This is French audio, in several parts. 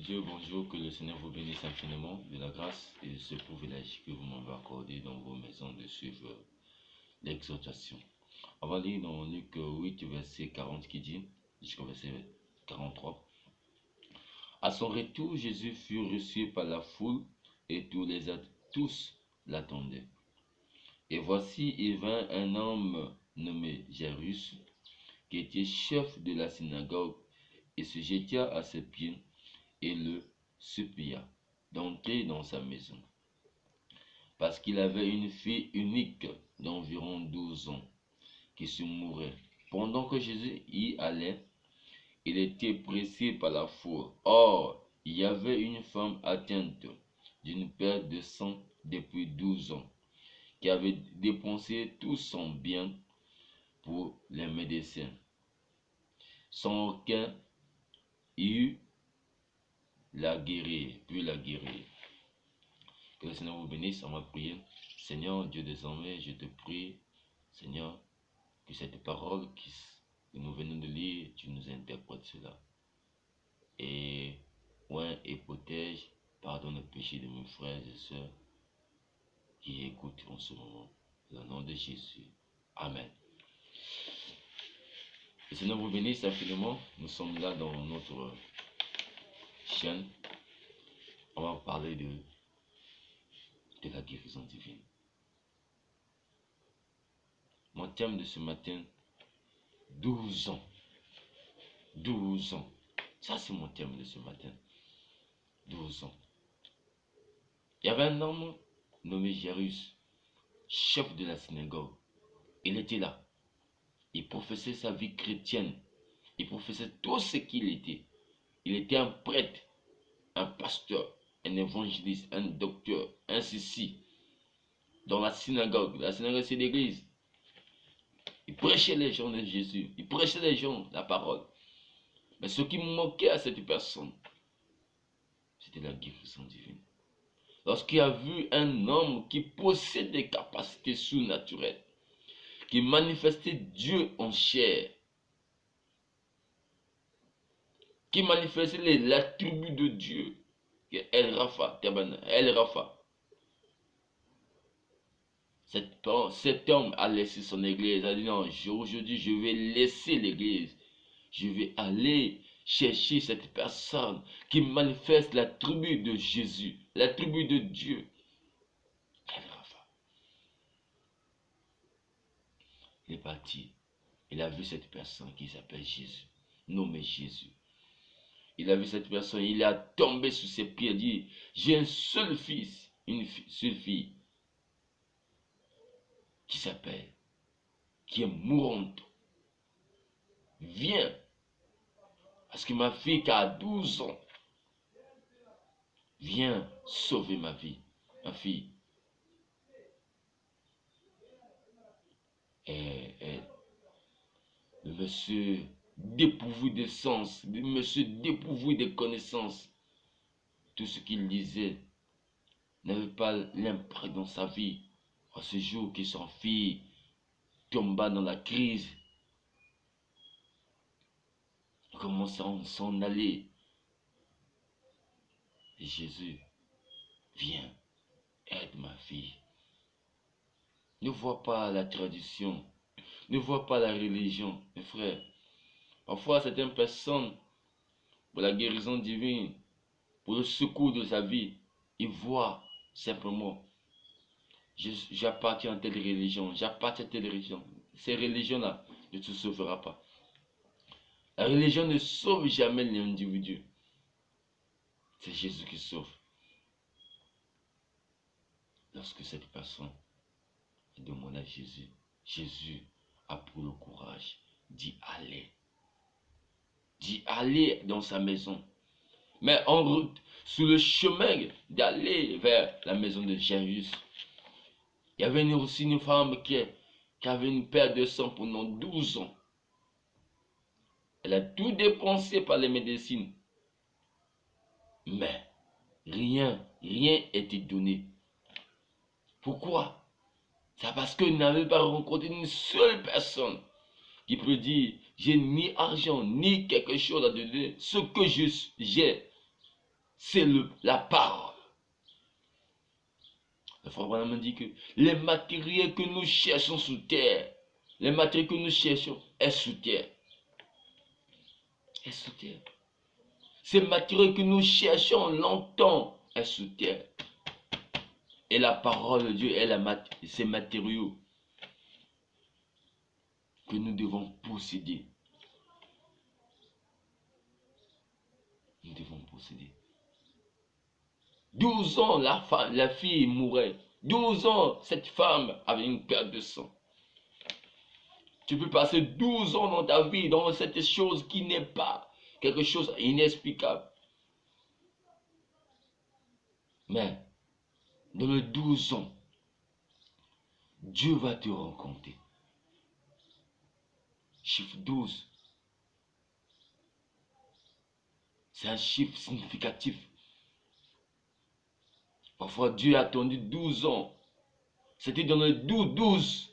Dieu, bonjour, que le Seigneur vous bénisse infiniment de la grâce et de ce privilège que vous m'avez accordé dans vos maisons de suivre l'exhortation. On va lire dans Luc 8, verset 40 qui dit, jusqu'au verset 43. À son retour, Jésus fut reçu par la foule et tous l'attendaient. Et voici, il vint un homme nommé Jairus, qui était chef de la synagogue, et se jeta à ses pieds et le supplia d'entrer dans sa maison, parce qu'il avait une fille unique d'environ 12 ans, qui se mourait. Pendant que Jésus y allait, il était pressé par la foule. Or, il y avait une femme atteinte d'une perte de sang depuis 12 ans, qui avait dépensé tout son bien pour les médecins, sans aucun eût la guérir, puis la guérir. Que le Seigneur vous bénisse. On va prier. Seigneur, Dieu des armées, je te prie, Seigneur, que cette parole que nous venons de lire, tu nous interprètes cela. Et protège, pardonne le péché de mes frères et sœurs qui écoutent en ce moment. Au nom de Jésus. Amen. Que le Seigneur vous bénisse infiniment. Nous sommes là dans notre chaîne. On va parler de la guérison divine. Mon thème de ce matin, 12 ans. 12 ans. Ça, c'est mon thème de ce matin. 12 ans. Il y avait un homme nommé Jairus, chef de la synagogue. Il était là. Il professait sa vie chrétienne. Il professait tout ce qu'il était. Il était un prêtre, un pasteur, un évangéliste, un docteur, un ceci. Dans la synagogue. La synagogue, c'est l'église. Il prêchait les gens de Jésus. Il prêchait les gens la parole. Mais ce qui manquait à cette personne, c'était la guérison divine. Lorsqu'il a vu un homme qui possède des capacités surnaturelles, qui manifestait Dieu en chair, qui manifestait l'attribut de Dieu, El Rafa, El Rafa. Cet homme a laissé son église. Il a dit non, aujourd'hui je vais laisser l'église. Je vais aller chercher cette personne qui manifeste l'attribut de Jésus, l'attribut de Dieu. Il est parti. Il a vu cette personne qui s'appelle Jésus, nommé Jésus. Il a vu cette personne, il a tombé sous ses pieds et dit, j'ai un seul fils, une seule fille, qui est mourante. Viens, parce que ma fille qui a 12 ans, viens sauver ma vie, ma fille. Et le monsieur dépourvu de sens, le monsieur dépourvu de connaissances, tout ce qu'il disait n'avait pas l'impact dans sa vie. À ce jour que son fille tomba dans la crise, il commence à s'en aller. Et Jésus, viens, aide ma fille. Ne vois pas la tradition, ne vois pas la religion, mes frères. Parfois, certaines personnes, pour la guérison divine, pour le secours de sa vie, ils voient simplement, j'appartiens à telle religion, j'appartiens à telle religion. Ces religions-là ne te sauvera pas. La religion ne sauve jamais l'individu. C'est Jésus qui sauve. Lorsque cette personne demande à Jésus, Jésus a pris le courage d'y aller. D'y aller dans sa maison. Mais en route, sur le chemin d'aller vers la maison de Jairus, il y avait aussi une femme qui avait une perte de sang pendant 12 ans. Elle a tout dépensé par les médecines. Mais rien n'était donné. Pourquoi? C'est parce qu'il n'avait pas rencontré une seule personne qui peut dire, j'ai ni argent, ni quelque chose à donner. Ce que j'ai, c'est la parole. Le frère Branham dit que les matériels que nous cherchons sous terre, les matériels que nous cherchons est sous terre. Est sous terre. Ces matériels que nous cherchons longtemps est sous terre. Et la parole de Dieu est ces matériaux que nous devons posséder. Nous devons posséder. 12 ans, la fille mourait. 12 ans, cette femme avait une perte de sang. Tu peux passer 12 ans dans ta vie, dans cette chose qui n'est pas quelque chose d'inexplicable. Mais, dans les 12 ans, Dieu va te rencontrer. Chiffre 12. C'est un chiffre significatif. Parfois, Dieu a attendu 12 ans. C'était dans le 12.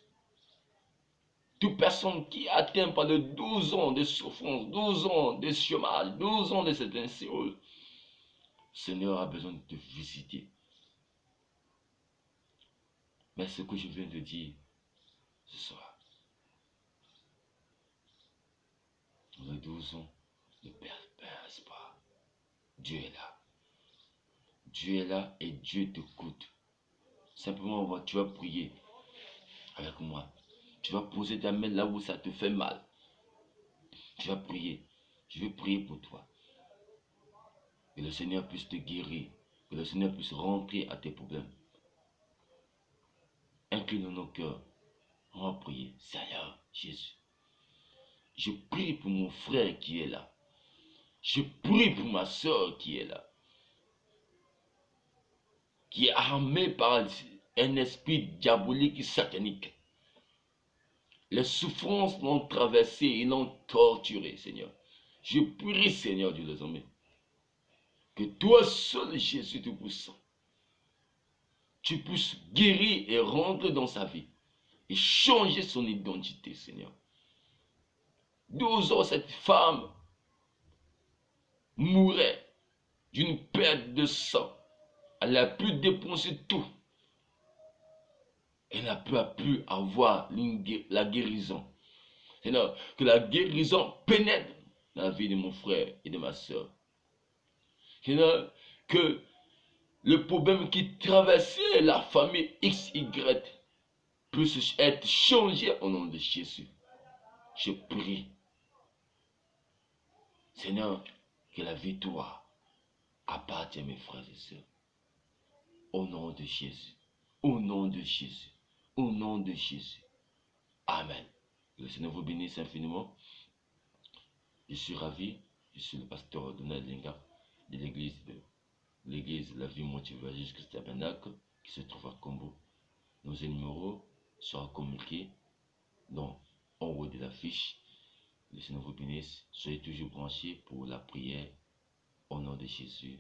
Toute personne qui atteint par le 12 ans de souffrance, 12 ans de chômage, 12 ans de cette insécurité, le Seigneur a besoin de te visiter. Mais ce que je viens de dire ce soir, dans les 12 ans, ne perds pas espoir. Dieu est là. Dieu est là et Dieu t'écoute. Simplement, tu vas prier avec moi. Tu vas poser ta main là où ça te fait mal. Tu vas prier. Je vais prier pour toi. Que le Seigneur puisse te guérir. Que le Seigneur puisse rentrer à tes problèmes. Inclinons nos cœurs. On va prier. Seigneur Jésus. Je prie pour mon frère qui est là. Je prie pour ma soeur qui est là. Qui est armée par un esprit diabolique et satanique. Les souffrances l'ont traversé et l'ont torturé, Seigneur. Je prie, Seigneur Dieu des armées, que toi seul, Jésus Tout-Puissant, tu puisses guérir et rentrer dans sa vie et changer son identité, Seigneur. 12 ans, cette femme mourait d'une perte de sang. Elle a pu dépenser tout. Elle n'a pas pu avoir la guérison. Seigneur, que la guérison pénètre dans la vie de mon frère et de ma soeur. Seigneur, que le problème qui traversait la famille XY puisse être changé au nom de Jésus. Je prie. Seigneur, que la victoire appartient à mes frères et sœurs. Au nom de Jésus. Au nom de Jésus. Au nom de Jésus. Amen. Que le Seigneur vous bénisse infiniment. Je suis ravi. Je suis le pasteur Donald Lenga de l'église La Vie Motivée Christ Tabernacle qui se trouve à Combo. Nos numéros seront communiqués en haut de l'affiche. Le Seigneur vous bénisse. Soyez toujours branchés pour la prière au nom de Jésus.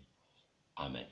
Amen.